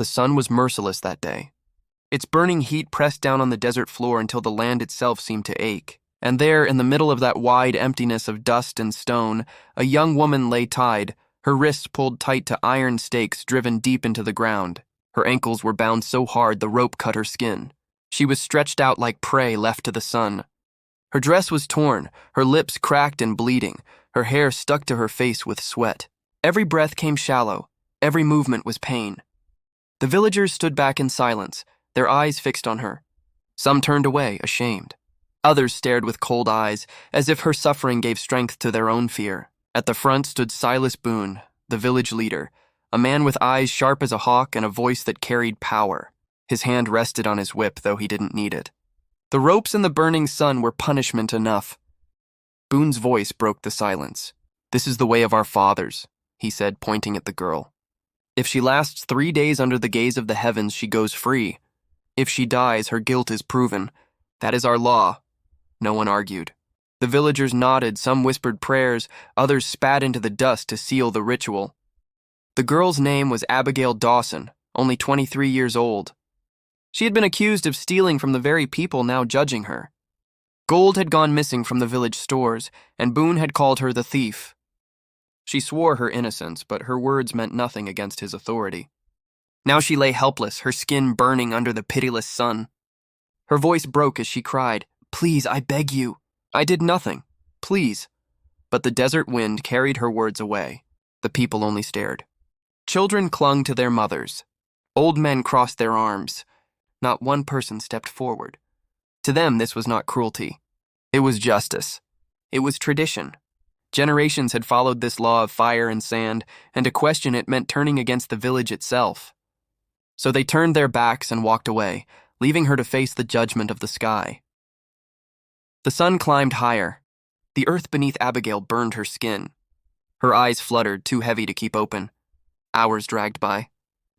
The sun was merciless that day. Its burning heat pressed down on the desert floor until the land itself seemed to ache. And there, in the middle of that wide emptiness of dust and stone, a young woman lay tied, her wrists pulled tight to iron stakes driven deep into the ground. Her ankles were bound so hard the rope cut her skin. She was stretched out like prey left to the sun. Her dress was torn, her lips cracked and bleeding, her hair stuck to her face with sweat. Every breath came shallow, every movement was pain. The villagers stood back in silence, their eyes fixed on her. Some turned away, ashamed. Others stared with cold eyes, as if her suffering gave strength to their own fear. At the front stood Silas Boone, the village leader, a man with eyes sharp as a hawk and a voice that carried power. His hand rested on his whip, though he didn't need it. The ropes in the burning sun were punishment enough. Boone's voice broke the silence. "This is the way of our fathers," he said, pointing at the girl. "If she lasts 3 days under the gaze of the heavens, she goes free. If she dies, her guilt is proven. That is our law." No one argued. The villagers nodded, some whispered prayers, others spat into the dust to seal the ritual. The girl's name was Abigail Dawson, only 23 years old. She had been accused of stealing from the very people now judging her. Gold had gone missing from the village stores, and Boone had called her the thief. She swore her innocence, but her words meant nothing against his authority. Now she lay helpless, her skin burning under the pitiless sun. Her voice broke as she cried, "Please, I beg you. I did nothing. Please." But the desert wind carried her words away. The people only stared. Children clung to their mothers. Old men crossed their arms. Not one person stepped forward. To them, this was not cruelty. It was justice. It was tradition. Generations had followed this law of fire and sand, and to question it meant turning against the village itself. So they turned their backs and walked away, leaving her to face the judgment of the sky. The sun climbed higher. The earth beneath Abigail burned her skin. Her eyes fluttered, too heavy to keep open. Hours dragged by.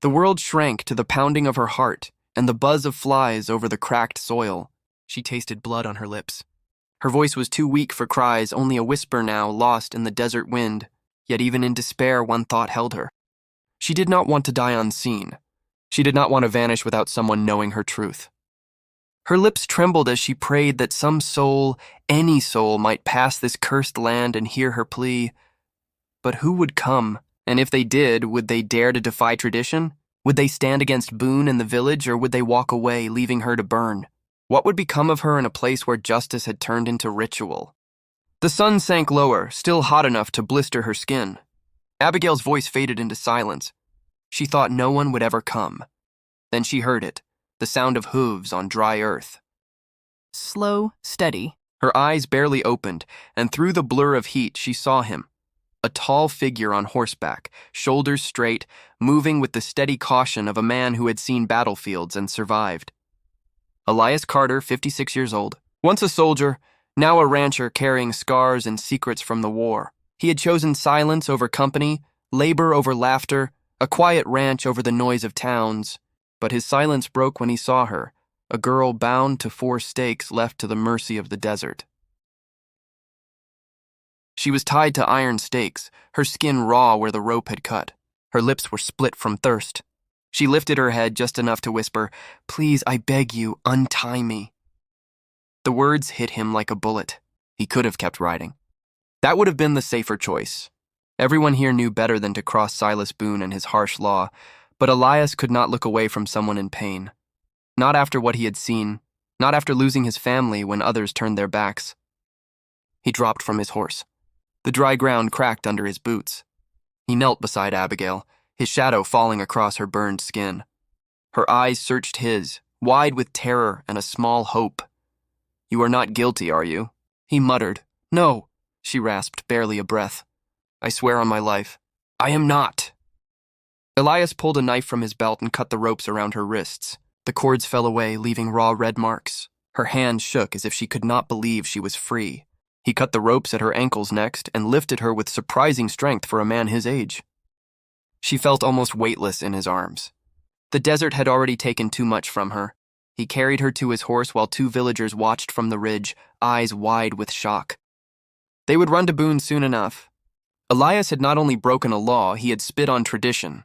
The world shrank to the pounding of her heart and the buzz of flies over the cracked soil. She tasted blood on her lips. Her voice was too weak for cries, only a whisper now, lost in the desert wind. Yet even in despair, one thought held her. She did not want to die unseen. She did not want to vanish without someone knowing her truth. Her lips trembled as she prayed that some soul, any soul, might pass this cursed land and hear her plea. But who would come? And if they did, would they dare to defy tradition? Would they stand against Boone and the village, or would they walk away, leaving her to burn? What would become of her in a place where justice had turned into ritual? The sun sank lower, still hot enough to blister her skin. Abigail's voice faded into silence. She thought no one would ever come. Then she heard it, the sound of hooves on dry earth. Slow, steady. Her eyes barely opened, and through the blur of heat she saw him. A tall figure on horseback, shoulders straight, moving with the steady caution of a man who had seen battlefields and survived. Elias Carter, 56 years old. Once a soldier, now a rancher carrying scars and secrets from the war. He had chosen silence over company, labor over laughter, a quiet ranch over the noise of towns. But his silence broke when he saw her, a girl bound to 4 stakes left to the mercy of the desert. She was tied to iron stakes, her skin raw where the rope had cut. Her lips were split from thirst. She lifted her head just enough to whisper, "Please, I beg you, untie me." The words hit him like a bullet. He could have kept riding. That would have been the safer choice. Everyone here knew better than to cross Silas Boone and his harsh law, but Elias could not look away from someone in pain. Not after what he had seen, not after losing his family when others turned their backs. He dropped from his horse. The dry ground cracked under his boots. He knelt beside Abigail, his shadow falling across her burned skin. Her eyes searched his, wide with terror and a small hope. "You are not guilty, are you?" He muttered. "No," she rasped, barely a breath. "I swear on my life, I am not." Elias pulled a knife from his belt and cut the ropes around her wrists. The cords fell away, leaving raw red marks. Her hand shook as if she could not believe she was free. He cut the ropes at her ankles next and lifted her with surprising strength for a man his age. She felt almost weightless in his arms. The desert had already taken too much from her. He carried her to his horse while 2 villagers watched from the ridge, eyes wide with shock. They would run to Boone soon enough. Elias had not only broken a law, he had spit on tradition.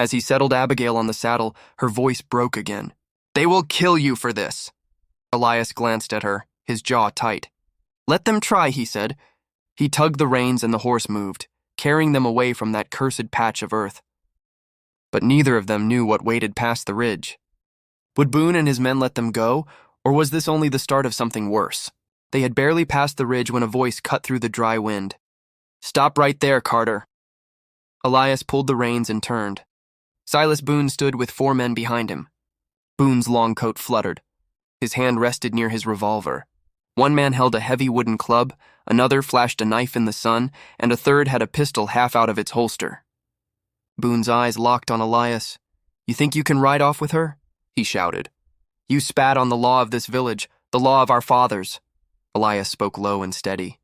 As he settled Abigail on the saddle, her voice broke again. "They will kill you for this." Elias glanced at her, his jaw tight. "Let them try," he said. He tugged the reins and the horse moved, carrying them away from that cursed patch of earth. But neither of them knew what waited past the ridge. Would Boone and his men let them go, or was this only the start of something worse? They had barely passed the ridge when a voice cut through the dry wind. "Stop right there, Carter." Elias pulled the reins and turned. Silas Boone stood with 4 men behind him. Boone's long coat fluttered. His hand rested near his revolver. One man held a heavy wooden club, another flashed a knife in the sun, and a third had a pistol half out of its holster. Boone's eyes locked on Elias. "You think you can ride off with her?" he shouted. "You spat on the law of this village, the law of our fathers." Elias spoke low and steady.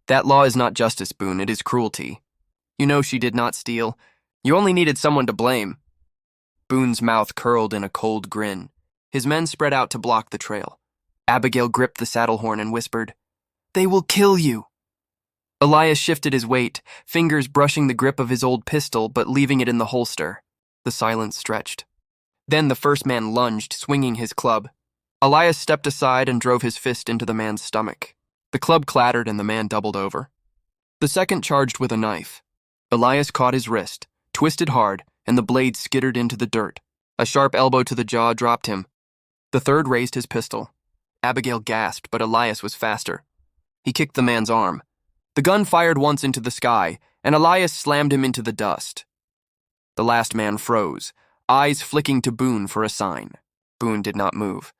"That law is not justice, Boone, it is cruelty. You know she did not steal. You only needed someone to blame." Boone's mouth curled in a cold grin. His men spread out to block the trail. Abigail gripped the saddle horn and whispered, "They will kill you." Elias shifted his weight, fingers brushing the grip of his old pistol but leaving it in the holster. The silence stretched. Then the first man lunged, swinging his club. Elias stepped aside and drove his fist into the man's stomach. The club clattered and the man doubled over. The second charged with a knife. Elias caught his wrist, twisted hard, and the blade skittered into the dirt. A sharp elbow to the jaw dropped him. The third raised his pistol. Abigail gasped, but Elias was faster. He kicked the man's arm. The gun fired once into the sky, and Elias slammed him into the dust. The last man froze, eyes flicking to Boone for a sign. Boone did not move.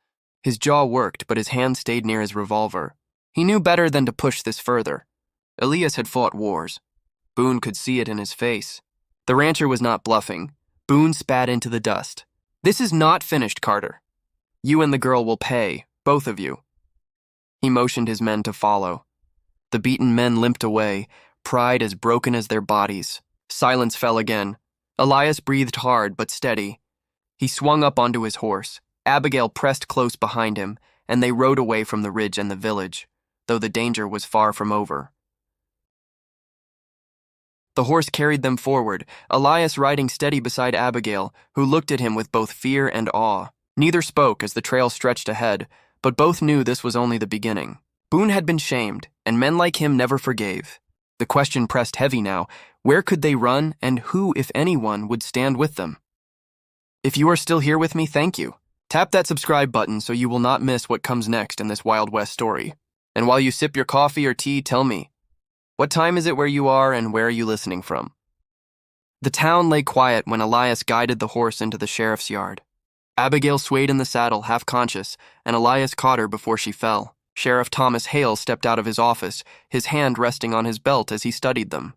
His jaw worked, but his hand stayed near his revolver. He knew better than to push this further. Elias had fought wars. Boone could see it in his face. The rancher was not bluffing. Boone spat into the dust. "This is not finished, Carter. You and the girl will pay, both of you." He motioned his men to follow. The beaten men limped away, pride as broken as their bodies. Silence fell again. Elias breathed hard but steady. He swung up onto his horse. Abigail pressed close behind him, and they rode away from the ridge and the village, though the danger was far from over. The horse carried them forward, Elias riding steady beside Abigail, who looked at him with both fear and awe. Neither spoke as the trail stretched ahead, but both knew this was only the beginning. Boone had been shamed, and men like him never forgave. The question pressed heavy now. Where could they run, and who, if anyone, would stand with them? If you are still here with me, thank you. Tap that subscribe button so you will not miss what comes next in this Wild West story. And while you sip your coffee or tea, tell me, what time is it where you are and where are you listening from? The town lay quiet when Elias guided the horse into the sheriff's yard. Abigail swayed in the saddle, half conscious, and Elias caught her before she fell. Sheriff Thomas Hale stepped out of his office, his hand resting on his belt as he studied them.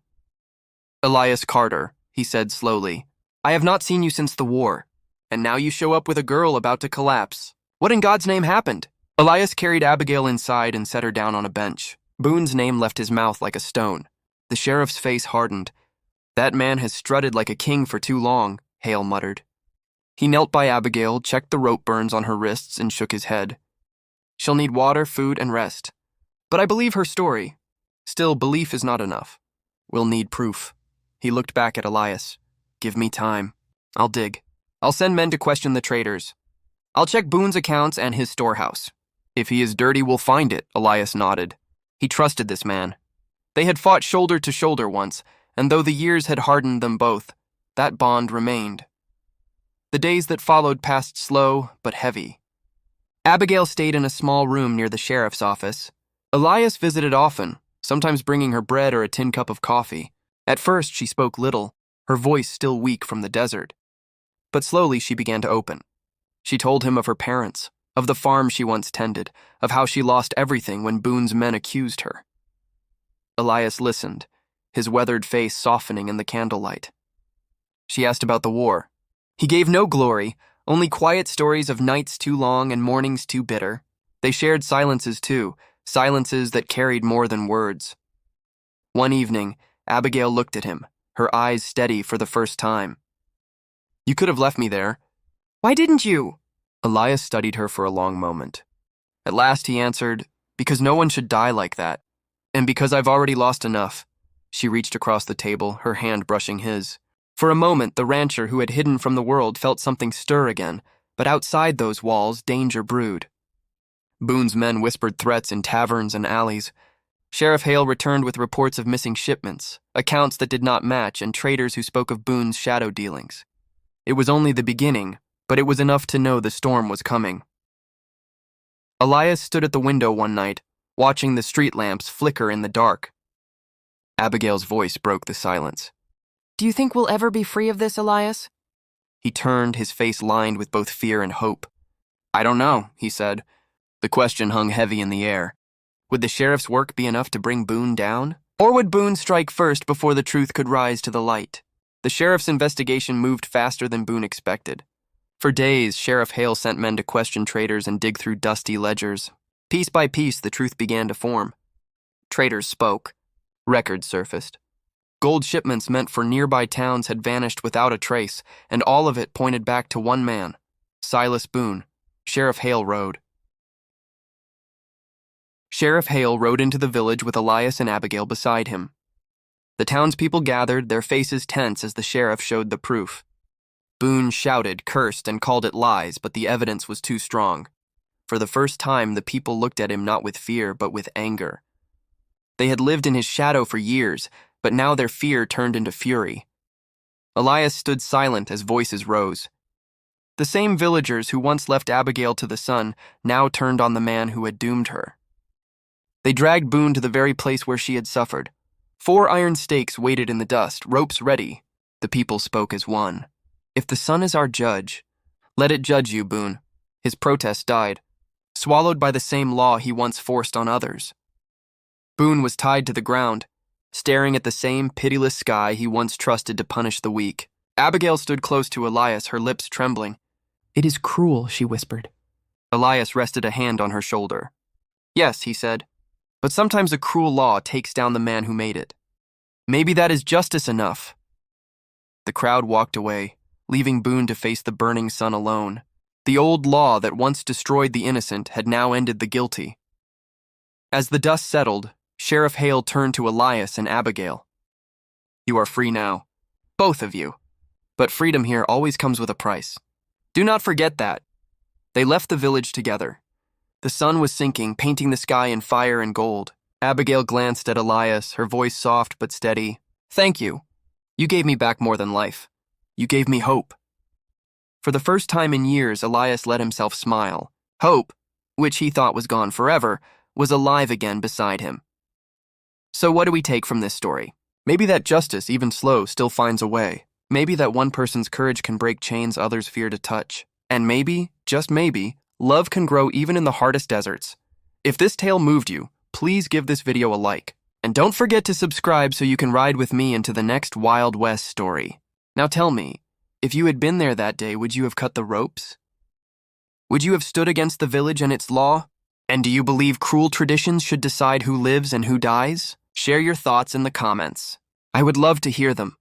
"Elias Carter," he said slowly, "I have not seen you since the war, and now you show up with a girl about to collapse. What in God's name happened?" Elias carried Abigail inside and set her down on a bench. Boone's name left his mouth like a stone. The sheriff's face hardened. "That man has strutted like a king for too long," Hale muttered. He knelt by Abigail, checked the rope burns on her wrists, and shook his head. "She'll need water, food, and rest. But I believe her story. Still, belief is not enough. We'll need proof." He looked back at Elias. "Give me time. I'll dig. I'll send men to question the traitors. I'll check Boone's accounts and his storehouse. If he is dirty, we'll find it," Elias nodded. He trusted this man. They had fought shoulder to shoulder once, and though the years had hardened them both, that bond remained. The days that followed passed slow but heavy. Abigail stayed in a small room near the sheriff's office. Elias visited often, sometimes bringing her bread or a tin cup of coffee. At first, she spoke little, her voice still weak from the desert. But slowly she began to open. She told him of her parents, of the farm she once tended, of how she lost everything when Boone's men accused her. Elias listened, his weathered face softening in the candlelight. She asked about the war. He gave no glory, only quiet stories of nights too long and mornings too bitter. They shared silences too, silences that carried more than words. One evening, Abigail looked at him, her eyes steady for the first time. "You could have left me there." "Why didn't you?" Elias studied her for a long moment. At last he answered, "Because no one should die like that. And because I've already lost enough." She reached across the table, her hand brushing his. For a moment, the rancher who had hidden from the world felt something stir again, but outside those walls, danger brewed. Boone's men whispered threats in taverns and alleys. Sheriff Hale returned with reports of missing shipments, accounts that did not match, and traders who spoke of Boone's shadow dealings. It was only the beginning, but it was enough to know the storm was coming. Elias stood at the window one night, watching the street lamps flicker in the dark. Abigail's voice broke the silence. Do you think we'll ever be free of this, Elias? He turned, his face lined with both fear and hope. I don't know, he said. The question hung heavy in the air. Would the sheriff's work be enough to bring Boone down? Or would Boone strike first before the truth could rise to the light? The sheriff's investigation moved faster than Boone expected. For days, Sheriff Hale sent men to question traders and dig through dusty ledgers. Piece by piece, the truth began to form. Traders spoke. Records surfaced. Gold shipments meant for nearby towns had vanished without a trace, and all of it pointed back to one man, Silas Boone. Sheriff Hale rode. Sheriff Hale rode into the village with Elias and Abigail beside him. The townspeople gathered, their faces tense as the sheriff showed the proof. Boone shouted, cursed, and called it lies, but the evidence was too strong. For the first time, the people looked at him not with fear, but with anger. They had lived in his shadow for years, but now their fear turned into fury. Elias stood silent as voices rose. The same villagers who once left Abigail to the sun now turned on the man who had doomed her. They dragged Boone to the very place where she had suffered. 4 iron stakes waited in the dust, ropes ready. The people spoke as one. If the sun is our judge, let it judge you, Boone. His protest died, swallowed by the same law he once forced on others. Boone was tied to the ground, staring at the same pitiless sky he once trusted to punish the weak. Abigail stood close to Elias, her lips trembling. It is cruel, she whispered. Elias rested a hand on her shoulder. Yes, he said. But sometimes a cruel law takes down the man who made it. Maybe that is justice enough. The crowd walked away, leaving Boone to face the burning sun alone. The old law that once destroyed the innocent had now ended the guilty. As the dust settled, Sheriff Hale turned to Elias and Abigail. You are free now, both of you. But freedom here always comes with a price. Do not forget that. They left the village together. The sun was sinking, painting the sky in fire and gold. Abigail glanced at Elias, her voice soft but steady. Thank you. You gave me back more than life. You gave me hope. For the first time in years, Elias let himself smile. Hope, which he thought was gone forever, was alive again beside him. So what do we take from this story? Maybe that justice, even slow, still finds a way. Maybe that one person's courage can break chains others fear to touch. And maybe, just maybe, love can grow even in the hardest deserts. If this tale moved you, please give this video a like. And don't forget to subscribe so you can ride with me into the next Wild West story. Now tell me, if you had been there that day, would you have cut the ropes? Would you have stood against the village and its law? And do you believe cruel traditions should decide who lives and who dies? Share your thoughts in the comments. I would love to hear them.